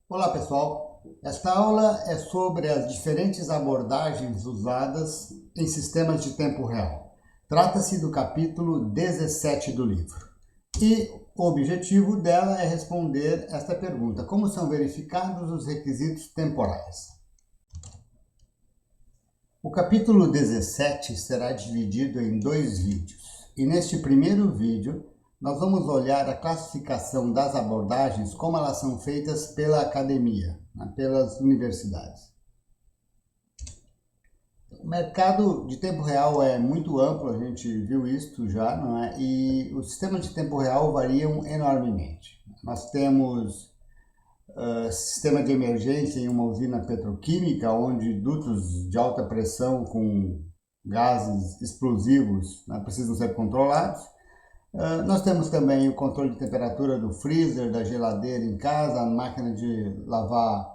Olá pessoal, esta aula é sobre as diferentes abordagens usadas em sistemas de tempo real. Trata-se do capítulo 17 do livro. E o objetivo dela é responder esta pergunta: como são verificados os requisitos temporais? O capítulo 17 será dividido em dois vídeos. E neste primeiro vídeo, nós vamos olhar a classificação das abordagens, como elas são feitas pela academia, pelas universidades. O mercado de tempo real é muito amplo, a gente viu isso já, não é? E os sistemas de tempo real variam enormemente. Nós temos sistema de emergência em uma usina petroquímica, onde dutos de alta pressão com gases explosivos precisam ser controlados. Nós temos também o controle de temperatura do freezer, da geladeira em casa, a máquina de lavar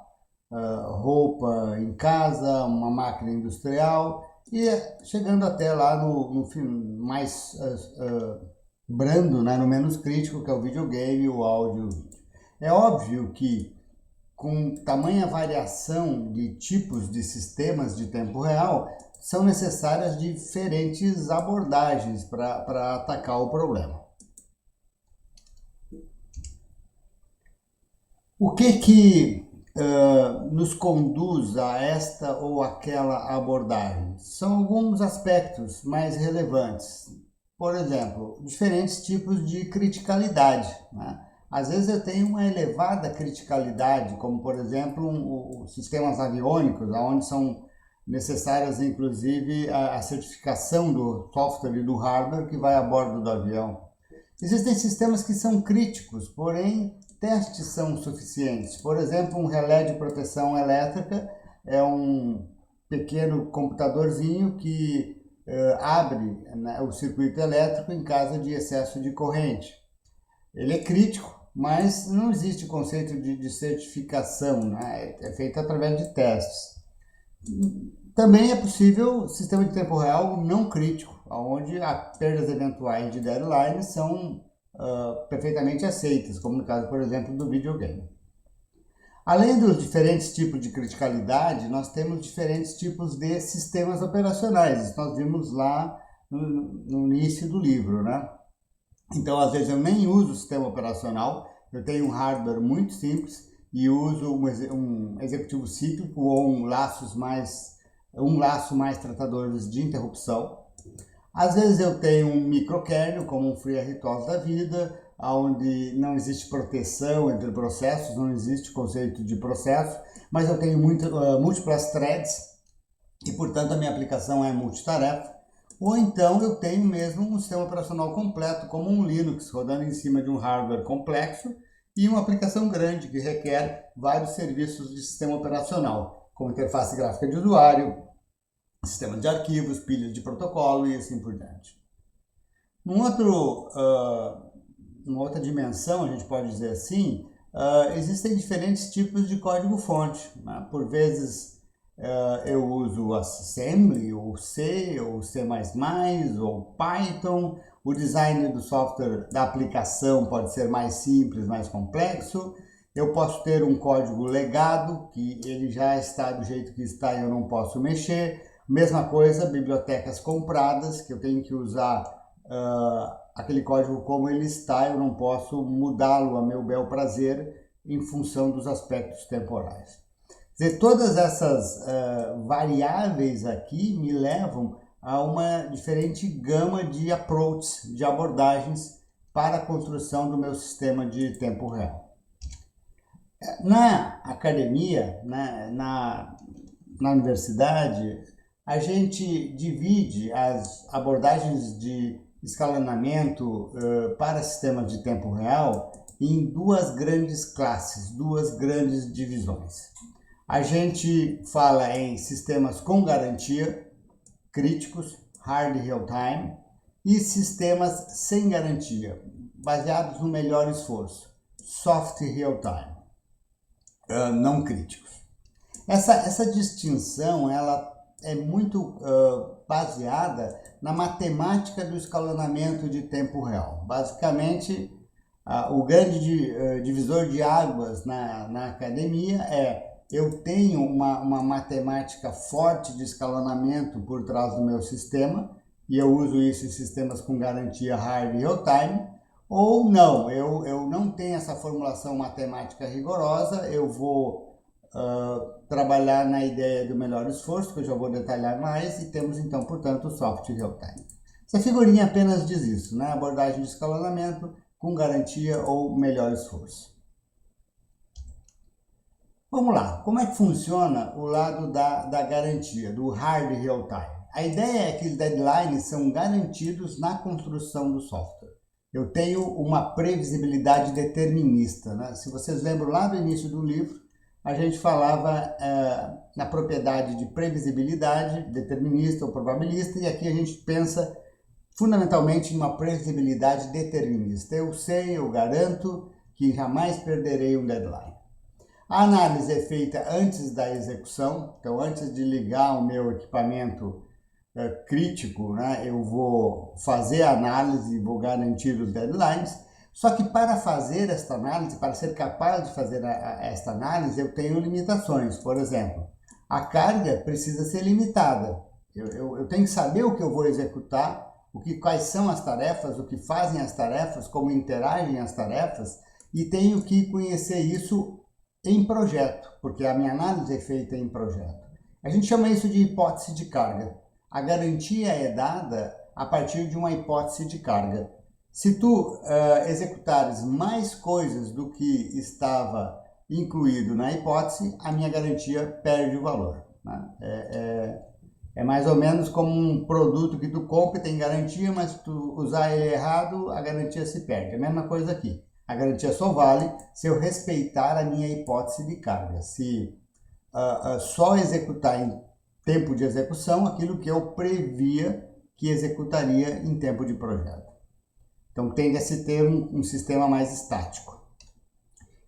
roupa em casa, uma máquina industrial e chegando até lá no mais brando, no menos crítico, que é o videogame, o áudio e o vídeo. É óbvio que com tamanha variação de tipos de sistemas de tempo real, são necessárias diferentes abordagens para atacar o problema. O que nos conduz a esta ou aquela abordagem? São alguns aspectos mais relevantes. Por exemplo, diferentes tipos de criticalidade, Às vezes eu tenho uma elevada criticalidade, como por exemplo os sistemas aviônicos, onde são necessárias inclusive a certificação do software e do hardware que vai a bordo do avião. Existem sistemas que são críticos, porém testes são suficientes. Por exemplo, um relé de proteção elétrica é um pequeno computadorzinho que abre o circuito elétrico em caso de excesso de corrente. Ele é crítico, mas não existe conceito de certificação, é feito através de testes. Também é possível sistema de tempo real não crítico, onde as perdas eventuais de deadline são perfeitamente aceitas, como no caso, por exemplo, do videogame. Além dos diferentes tipos de criticalidade, nós temos diferentes tipos de sistemas operacionais. Isso nós vimos lá no início do livro, Então, às vezes, eu nem uso o sistema operacional, eu tenho um hardware muito simples e uso um executivo cíclico ou um laço mais tratadores de interrupção. Às vezes eu tenho um microkernel, como um FreeRTOS da vida, onde não existe proteção entre processos, não existe conceito de processo, mas eu tenho múltiplas threads e, portanto, a minha aplicação é multitarefa. Ou então eu tenho mesmo um sistema operacional completo, como um Linux, rodando em cima de um hardware complexo e uma aplicação grande que requer vários serviços de sistema operacional, como interface gráfica de usuário, sistema de arquivos, pilhas de protocolo e assim por diante. Numa outra dimensão, a gente pode dizer assim, existem diferentes tipos de código-fonte. Por vezes eu uso Assembly, ou C, ou C++, ou Python. O design do software da aplicação pode ser mais simples, mais complexo. Eu posso ter um código legado, que ele já está do jeito que está e eu não posso mexer. Mesma coisa, bibliotecas compradas, que eu tenho que usar aquele código como ele está, eu não posso mudá-lo a meu bel prazer em função dos aspectos temporais. Quer dizer, todas essas variáveis aqui me levam a uma diferente gama de approaches, de abordagens para a construção do meu sistema de tempo real. Na academia, na universidade, a gente divide as abordagens de escalonamento para sistemas de tempo real em duas grandes classes, duas grandes divisões. A gente fala em sistemas com garantia, críticos, hard real-time, e sistemas sem garantia, baseados no melhor esforço, soft real-time, não críticos. Essa distinção ela é muito baseada na matemática do escalonamento de tempo real. Basicamente, O grande divisor de águas na academia eu tenho uma matemática forte de escalonamento por trás do meu sistema, e eu uso isso em sistemas com garantia hard real-time, ou não, eu não tenho essa formulação matemática rigorosa, eu vou trabalhar na ideia do melhor esforço, que eu já vou detalhar mais, e temos então, portanto, o software real-time. Essa figurinha apenas diz isso, né? Abordagem de escalonamento com garantia ou melhor esforço. Vamos lá, como é que funciona o lado da garantia, do hard real-time? A ideia é que os deadlines são garantidos na construção do software. Eu tenho uma previsibilidade determinista, né? Se vocês lembram lá do início do livro, a gente falava na propriedade de previsibilidade determinista ou probabilista, e aqui a gente pensa fundamentalmente em uma previsibilidade determinista. Eu sei, eu garanto que jamais perderei um deadline. A análise é feita antes da execução, então antes de ligar o meu equipamento crítico, né, eu vou fazer a análise e vou garantir os deadlines. Só que para fazer esta análise, para ser capaz de fazer esta análise, eu tenho limitações. Por exemplo, a carga precisa ser limitada. Eu tenho que saber o que eu vou executar, quais são as tarefas, o que fazem as tarefas, como interagem as tarefas, e tenho que conhecer isso em projeto, porque a minha análise é feita em projeto. A gente chama isso de hipótese de carga. A garantia é dada a partir de uma hipótese de carga. Se tu executares mais coisas do que estava incluído na hipótese, a minha garantia perde o valor, né? É mais ou menos como um produto que tu compra e tem garantia, mas se tu usar ele errado, a garantia se perde. É a mesma coisa aqui. A garantia só vale se eu respeitar a minha hipótese de carga. Se só executar em tempo de execução aquilo que eu previa que executaria em tempo de projeto. Então tende a se ter um sistema mais estático.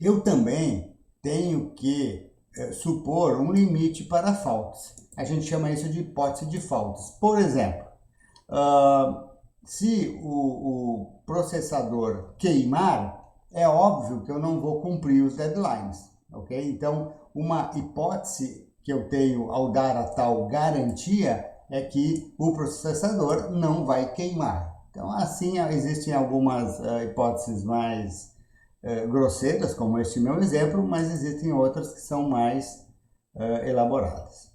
Eu também tenho que supor um limite para faltas. A gente chama isso de hipótese de faltas. Por exemplo, se o processador queimar, é óbvio que eu não vou cumprir os deadlines, ok? Então, uma hipótese que eu tenho ao dar a tal garantia é que o processador não vai queimar. Então, assim, existem algumas hipóteses mais grosseiras, como este meu exemplo, mas existem outras que são mais elaboradas.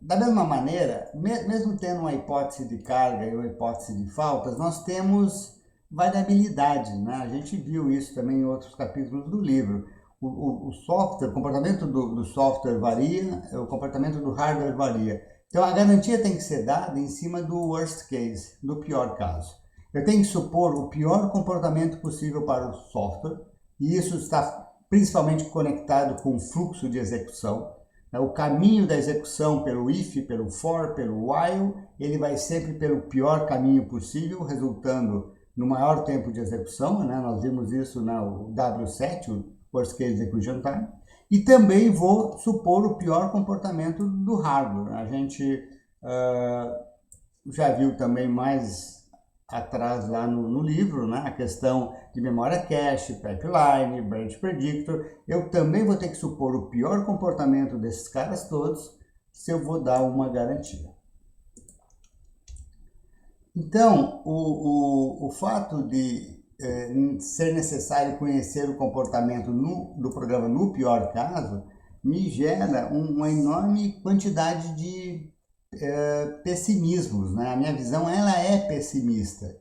Da mesma maneira, mesmo tendo uma hipótese de carga e uma hipótese de faltas, nós temos variabilidade, né? A gente viu isso também em outros capítulos do livro. O software, o comportamento do software varia, o comportamento do hardware varia. Então a garantia tem que ser dada em cima do worst case, do pior caso. Eu tenho que supor o pior comportamento possível para o software, e isso está principalmente conectado com o fluxo de execução. O caminho da execução pelo if, pelo for, pelo while, ele vai sempre pelo pior caminho possível, resultando no maior tempo de execução, né? Nós vimos isso no W7, o Worst Case Execution Time. E também vou supor o pior comportamento do hardware. A gente já viu também mais atrás lá no livro, né? A questão de memória cache, pipeline, branch predictor. Eu também vou ter que supor o pior comportamento desses caras todos se eu vou dar uma garantia. Então, o fato de ser necessário conhecer o comportamento do programa no pior caso me gera uma enorme quantidade de pessimismos, né? A minha visão ela é pessimista.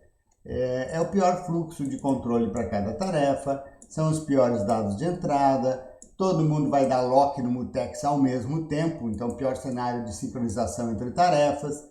É o pior fluxo de controle para cada tarefa, são os piores dados de entrada, todo mundo vai dar lock no mutex ao mesmo tempo, então pior cenário de sincronização entre tarefas,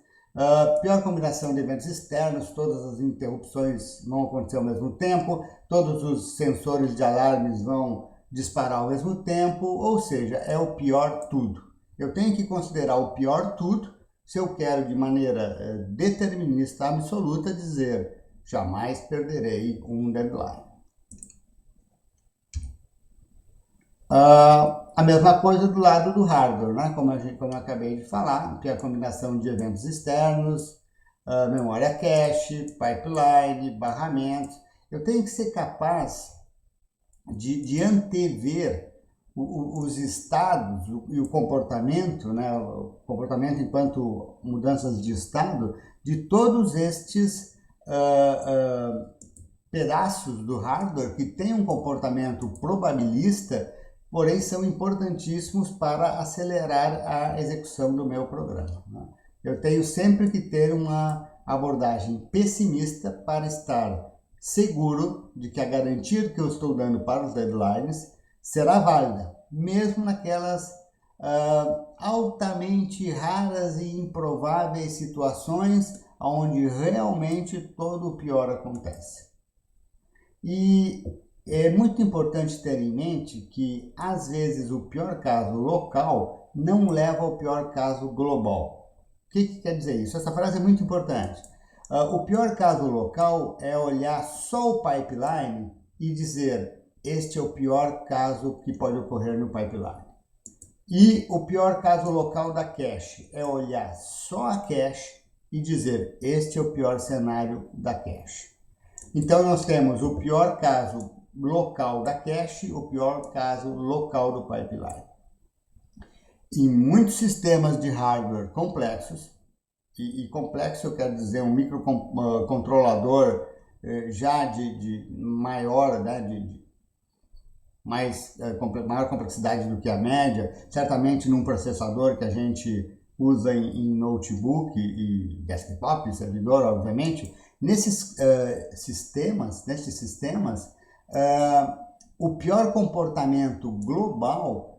pior combinação de eventos externos, todas as interrupções vão acontecer ao mesmo tempo, todos os sensores de alarmes vão disparar ao mesmo tempo, ou seja, é o pior tudo. Eu tenho que considerar o pior tudo se eu quero de maneira determinista absoluta dizer jamais perderei um deadline. A mesma coisa do lado do hardware, né? Como eu acabei de falar, que é a combinação de eventos externos, memória cache, pipeline, barramento. eu tenho que ser capaz de antever os estados e o comportamento, né, o comportamento enquanto mudanças de estado, de todos estes pedaços do hardware que têm um comportamento probabilista, porém são importantíssimos para acelerar a execução do meu programa, né? Eu tenho sempre que ter uma abordagem pessimista para estar seguro de que a garantia que eu estou dando para os deadlines será válida, mesmo naquelas altamente raras e improváveis situações onde realmente todo o pior acontece. E é muito importante ter em mente que, às vezes, o pior caso local não leva ao pior caso global. O que quer dizer isso? Essa frase é muito importante. O pior caso local é olhar só o pipeline e dizer: este é o pior caso que pode ocorrer no pipeline. E o pior caso local da cache é olhar só a cache e dizer: este é o pior cenário da cache. Então, nós temos o pior caso local da cache, o pior caso local do pipeline. Em muitos sistemas de hardware complexos, e complexo eu quero dizer um microcontrolador já de maior, né, maior complexidade do que a média, certamente num processador que a gente usa em notebook e desktop, servidor, obviamente. Nesses sistemas, o pior comportamento global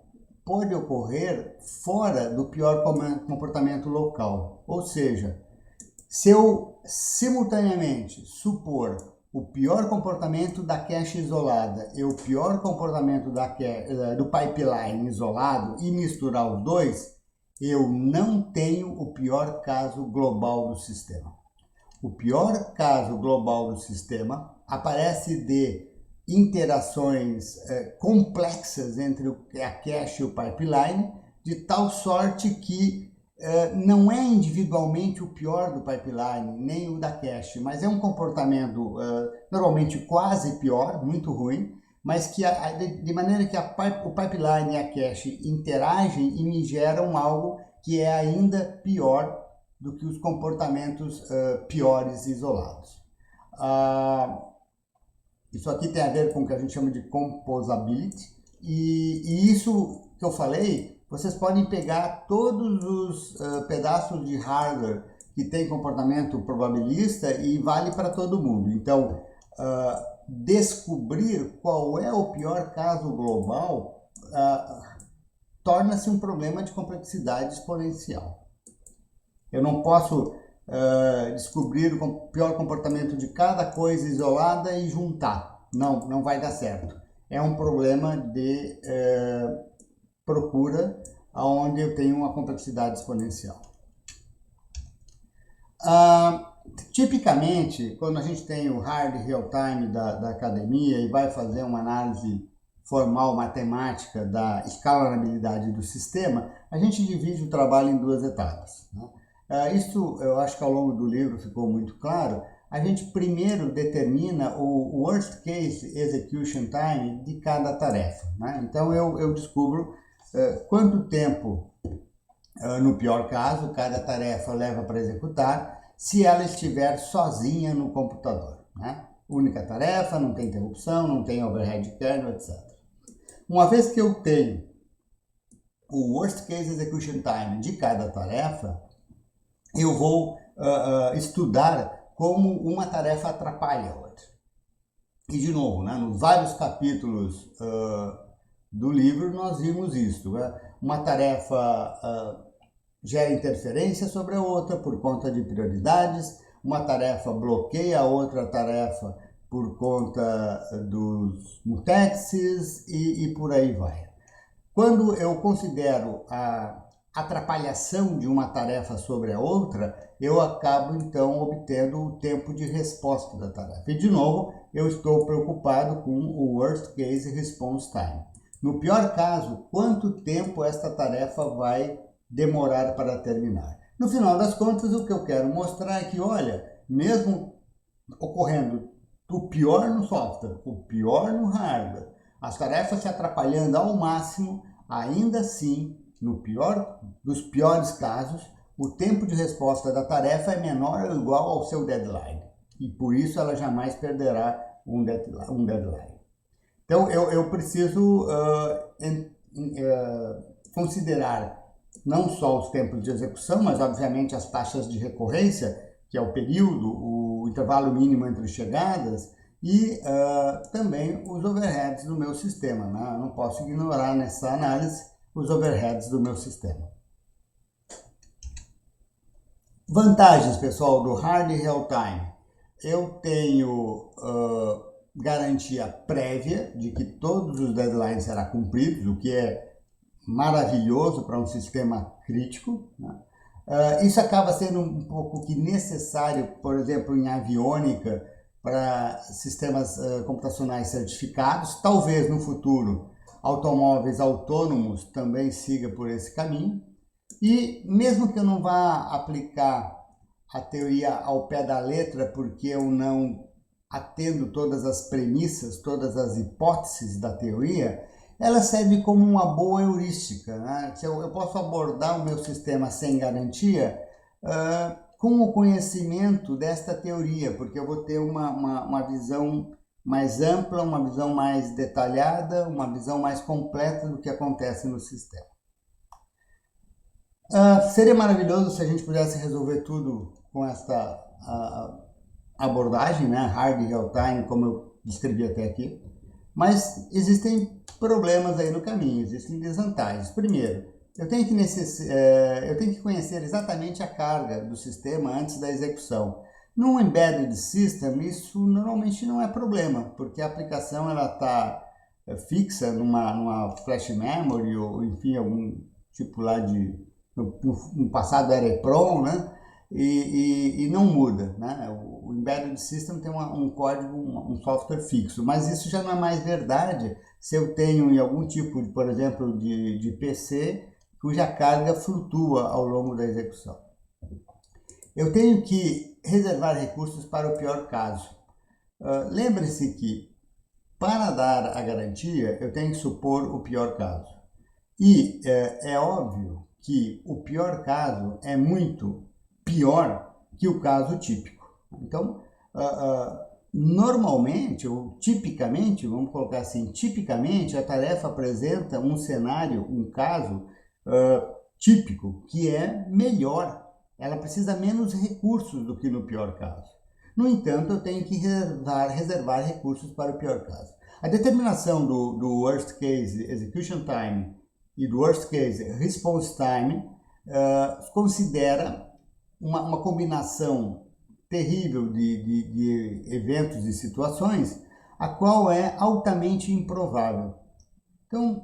pode ocorrer fora do pior comportamento local. Ou seja, se eu simultaneamente supor o pior comportamento da cache isolada e o pior comportamento do pipeline isolado e misturar os dois, eu não tenho o pior caso global do sistema. O pior caso global do sistema aparece de interações complexas entre a cache e o pipeline, de tal sorte que não é individualmente o pior do pipeline, nem o da cache, mas é um comportamento normalmente quase pior, muito ruim, mas que de maneira que o pipeline e a cache interagem e me geram algo que é ainda pior do que os comportamentos piores isolados. Isso aqui tem a ver com o que a gente chama de composability, e isso que eu falei, vocês podem pegar todos os pedaços de hardware que tem comportamento probabilista e vale para todo mundo. Então, descobrir qual é o pior caso global torna-se um problema de complexidade exponencial. Eu não posso descobrir o pior comportamento de cada coisa isolada e juntar. Não vai dar certo. É um problema de procura, onde eu tenho uma complexidade exponencial. Tipicamente, quando a gente tem o hard real-time da academia e vai fazer uma análise formal matemática da escalabilidade do sistema, a gente divide o trabalho em duas etapas, né? Isso eu acho que ao longo do livro ficou muito claro. A gente primeiro determina o worst case execution time de cada tarefa, né? Então eu descubro quanto tempo, no pior caso, cada tarefa leva para executar se ela estiver sozinha no computador, né? Única tarefa, não tem interrupção, não tem overhead kernel, etc. Uma vez que eu tenho o worst case execution time de cada tarefa, eu vou estudar como uma tarefa atrapalha a outra. E, de novo, né, nos vários capítulos do livro nós vimos isso, né? Uma tarefa gera interferência sobre a outra por conta de prioridades, uma tarefa bloqueia a outra tarefa por conta dos mutexes e por aí vai. Quando eu considero a atrapalhação de uma tarefa sobre a outra, eu acabo então obtendo o tempo de resposta da tarefa. E de novo, eu estou preocupado com o worst case response time. No pior caso, quanto tempo esta tarefa vai demorar para terminar? No final das contas, o que eu quero mostrar é que, olha, mesmo ocorrendo o pior no software, o pior no hardware, as tarefas se atrapalhando ao máximo, ainda assim, no pior dos piores casos, o tempo de resposta da tarefa é menor ou igual ao seu deadline. E por isso ela jamais perderá um deadline. Então eu preciso considerar não só os tempos de execução, mas obviamente as taxas de recorrência, que é o período, o intervalo mínimo entre chegadas, e também os overheads do meu sistema, né? Eu não posso ignorar nessa análise os overheads do meu sistema. Vantagens, pessoal, do Hard Real Time. Eu tenho garantia prévia de que todos os deadlines serão cumpridos, o que é maravilhoso para um sistema crítico, né? Isso acaba sendo um pouco que necessário, por exemplo, em aviônica, para sistemas computacionais certificados. Talvez no futuro automóveis autônomos também siga por esse caminho. E mesmo que eu não vá aplicar a teoria ao pé da letra, porque eu não atendo todas as premissas, todas as hipóteses da teoria, ela serve como uma boa heurística, né? Eu posso abordar o meu sistema sem garantia com o conhecimento desta teoria, porque eu vou ter uma visão mais ampla, uma visão mais detalhada, uma visão mais completa do que acontece no sistema. Seria maravilhoso se a gente pudesse resolver tudo com esta abordagem, né? Hard Real Time, como eu descrevi até aqui. Mas existem problemas aí no caminho, existem desvantagens. Primeiro, eu tenho que conhecer exatamente a carga do sistema antes da execução. Num embedded system, isso normalmente não é problema, porque a aplicação está fixa numa flash memory ou, enfim, algum tipo lá de... No passado era EEPROM, né? E não muda, né? O embedded system tem um código, um software fixo, mas isso já não é mais verdade se eu tenho em algum tipo, por exemplo, de PC, cuja carga flutua ao longo da execução. Eu tenho que reservar recursos para o pior caso. Lembre-se que, para dar a garantia, eu tenho que supor o pior caso. E é óbvio que o pior caso é muito pior que o caso típico. Então, normalmente, ou tipicamente, vamos colocar assim, tipicamente a tarefa apresenta um cenário, um caso típico, que é melhor. Ela precisa menos recursos do que no pior caso. No entanto, eu tenho que reservar recursos para o pior caso. A determinação do worst case execution time e do worst case response time considera uma combinação terrível de eventos e situações, a qual é altamente improvável. Então,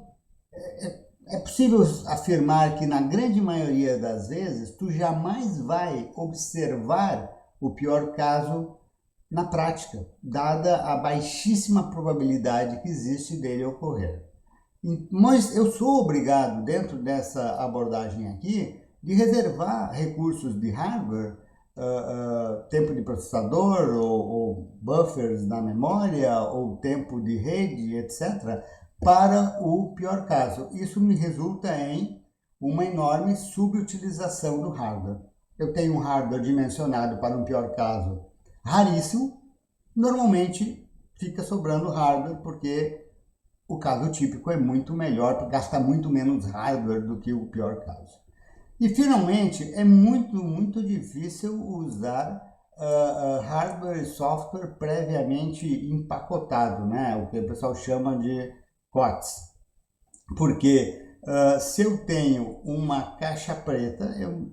é possível afirmar que na grande maioria das vezes, tu jamais vai observar o pior caso na prática, dada a baixíssima probabilidade que existe dele ocorrer. Mas eu sou obrigado, dentro dessa abordagem aqui, de reservar recursos de hardware, tempo de processador, ou buffers na memória, ou tempo de rede, etc., para o pior caso. Isso me resulta em uma enorme subutilização do hardware. Eu tenho um hardware dimensionado para um pior caso raríssimo, normalmente fica sobrando hardware porque o caso típico é muito melhor, gasta muito menos hardware do que o pior caso. E, finalmente, é muito difícil usar hardware e software previamente empacotado, né? O que o pessoal chama de COTS. Porque se eu tenho uma caixa preta,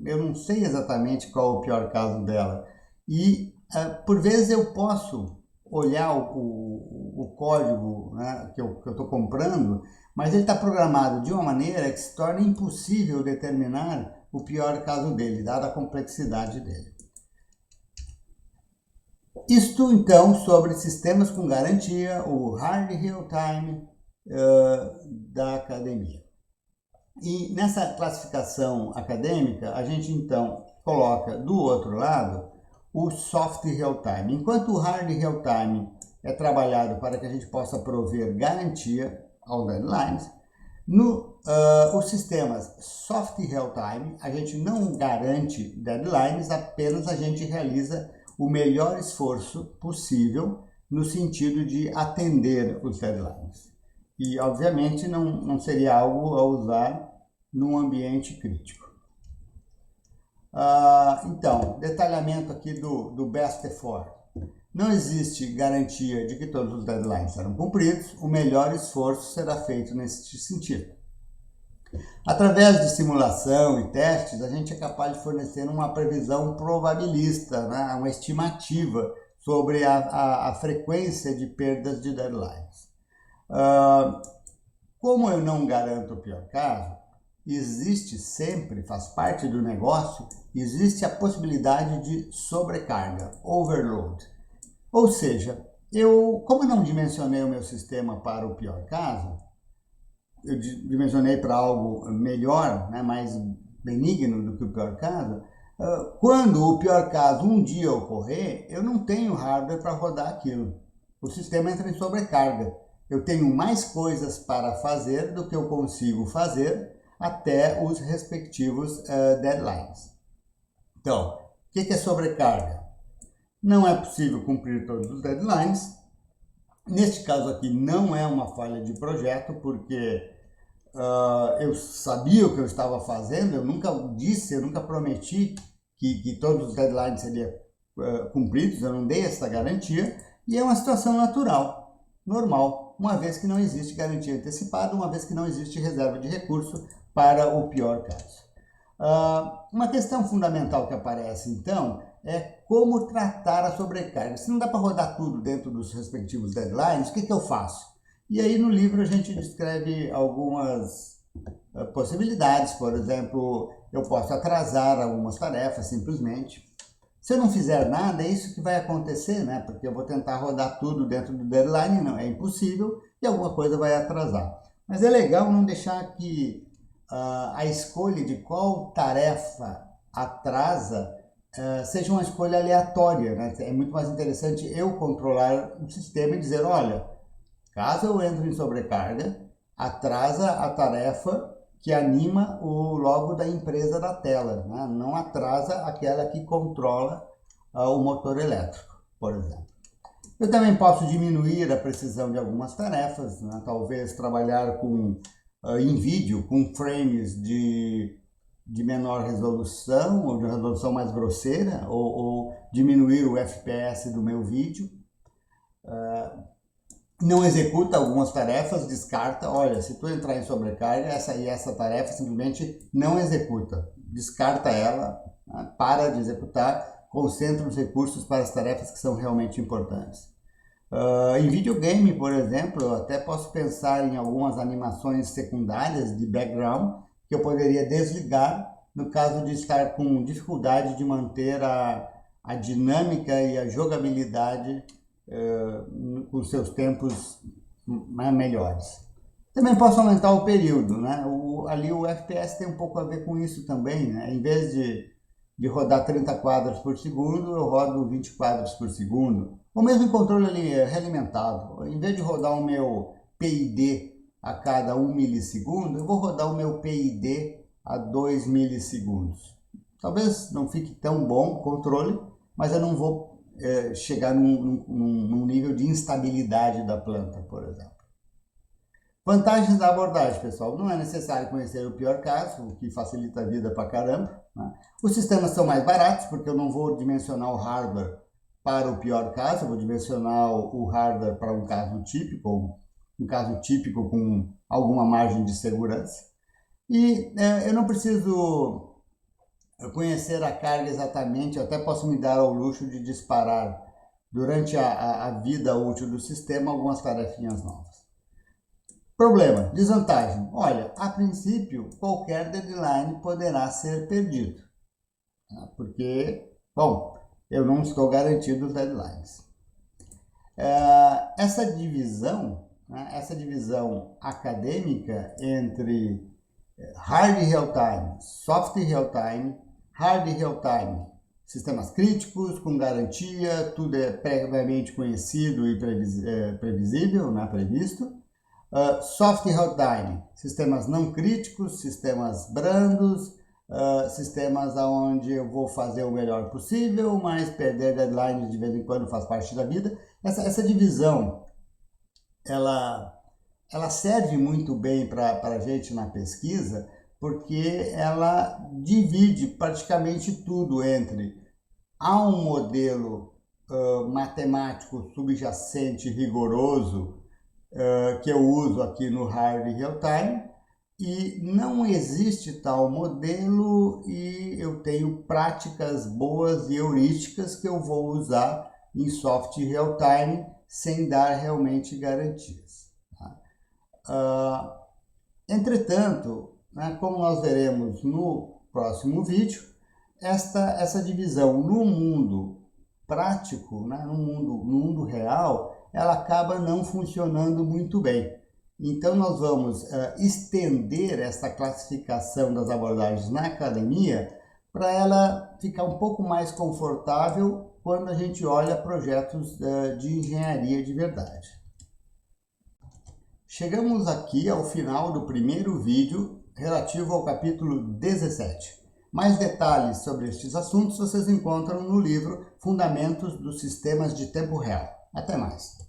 eu não sei exatamente qual é o pior caso dela. E, por vezes, eu posso olhar o código, né, que eu estou comprando, mas ele está programado de uma maneira que se torna impossível determinar o pior caso dele, dada a complexidade dele. Isto, então, sobre sistemas com garantia, o Hard Real Time da academia. E nessa classificação acadêmica, a gente, então, coloca do outro lado o Soft Real Time. Enquanto o Hard Real Time é trabalhado para que a gente possa prover garantia aos deadlines. Os sistemas soft real-time, a gente não garante deadlines, apenas a gente realiza o melhor esforço possível no sentido de atender os deadlines. E, obviamente, não seria algo a usar num ambiente crítico. Então, detalhamento aqui do best effort. Não existe garantia de que todos os deadlines serão cumpridos, o melhor esforço será feito nesse sentido. Através de simulação e testes, a gente é capaz de fornecer uma previsão probabilista, né? Uma estimativa sobre a frequência de perdas de deadlines. Como eu não garanto o pior caso, existe sempre, faz parte do negócio, existe a possibilidade de sobrecarga, overload. Ou seja, como eu não dimensionei o meu sistema para o pior caso, eu dimensionei para algo melhor, né, mais benigno do que o pior caso, quando o pior caso um dia ocorrer, eu não tenho hardware para rodar aquilo. O sistema entra em sobrecarga. Eu tenho mais coisas para fazer do que eu consigo fazer até os respectivos deadlines. Então, o que é sobrecarga? Não é possível cumprir todos os deadlines. Neste caso aqui não é uma falha de projeto, porque eu sabia o que eu estava fazendo, eu nunca prometi que todos os deadlines seriam cumpridos, eu não dei essa garantia, e é uma situação natural, normal, uma vez que não existe garantia antecipada, uma vez que não existe reserva de recurso para o pior caso. Uma questão fundamental que aparece, então, é como tratar a sobrecarga. Se não dá para rodar tudo dentro dos respectivos deadlines, o que eu faço? E aí no livro a gente descreve algumas possibilidades. Por exemplo, eu posso atrasar algumas tarefas simplesmente. Se eu não fizer nada, é isso que vai acontecer, né? Porque eu vou tentar rodar tudo dentro do deadline, não é impossível, e alguma coisa vai atrasar. Mas é legal não deixar que a escolha de qual tarefa atrasa seja uma escolha aleatória, né? É muito mais interessante eu controlar o sistema e dizer, olha, caso eu entre em sobrecarga, atrasa a tarefa que anima o logo da empresa da tela, né? Não atrasa aquela que controla o motor elétrico, por exemplo. Eu também posso diminuir a precisão de algumas tarefas, né? Talvez trabalhar em vídeo com frames de menor resolução, ou de resolução mais grosseira, ou diminuir o FPS do meu vídeo. Não executa algumas tarefas, descarta. Olha, se tu entrar em sobrecarga, essa tarefa simplesmente não executa. Descarta ela, né? Para de executar, concentra os recursos para as tarefas que são realmente importantes. Em videogame, por exemplo, eu até posso pensar em algumas animações secundárias de background que eu poderia desligar no caso de estar com dificuldade de manter a dinâmica e a jogabilidade com seus tempos melhores. Também posso aumentar o período, né? Ali o FPS tem um pouco a ver com isso também, né? Em vez de rodar 30 quadros por segundo, eu rodo 20 quadros por segundo. Ou mesmo em controle ali realimentado. Em vez de rodar o meu PID a cada 1 milissegundo, eu vou rodar o meu PID a 2 milissegundos. Talvez não fique tão bom o controle, mas eu não vou chegar num nível de instabilidade da planta, por exemplo. Vantagens da abordagem, pessoal. Não é necessário conhecer o pior caso, o que facilita a vida pra caramba, né? Os sistemas são mais baratos, porque eu não vou dimensionar o hardware para o pior caso, eu vou dimensionar o hardware para um caso típico com alguma margem de segurança. E eu não preciso conhecer a carga exatamente, eu até posso me dar ao luxo de disparar durante a vida útil do sistema algumas tarefinhas novas. Problema, desvantagem. Olha, a princípio, qualquer deadline poderá ser perdido, tá? Porque, bom, eu não estou garantido os deadlines. Essa divisão, né, essa divisão acadêmica entre hard real-time, soft real-time, hard real-time, Sistemas críticos, com garantia, tudo é previamente conhecido e previsível, né, previsto. Soft Runtime, sistemas não críticos, sistemas brandos, sistemas onde eu vou fazer o melhor possível, mas perder deadlines de vez em quando faz parte da vida. Essa divisão, ela serve muito bem para a gente na pesquisa, porque ela divide praticamente tudo entre há um modelo matemático subjacente rigoroso que eu uso aqui no Hard Real Time, e não existe tal modelo e eu tenho práticas boas e heurísticas que eu vou usar em Soft Real Time sem dar realmente garantias. Tá? Entretanto, né, como nós veremos no próximo vídeo, essa divisão no mundo prático, né, no mundo real, ela acaba não funcionando muito bem. Então, nós vamos estender essa classificação das abordagens na academia para ela ficar um pouco mais confortável quando a gente olha projetos de engenharia de verdade. Chegamos aqui ao final do primeiro vídeo relativo ao capítulo 17. Mais detalhes sobre estes assuntos vocês encontram no livro Fundamentos dos Sistemas de Tempo Real. Até mais!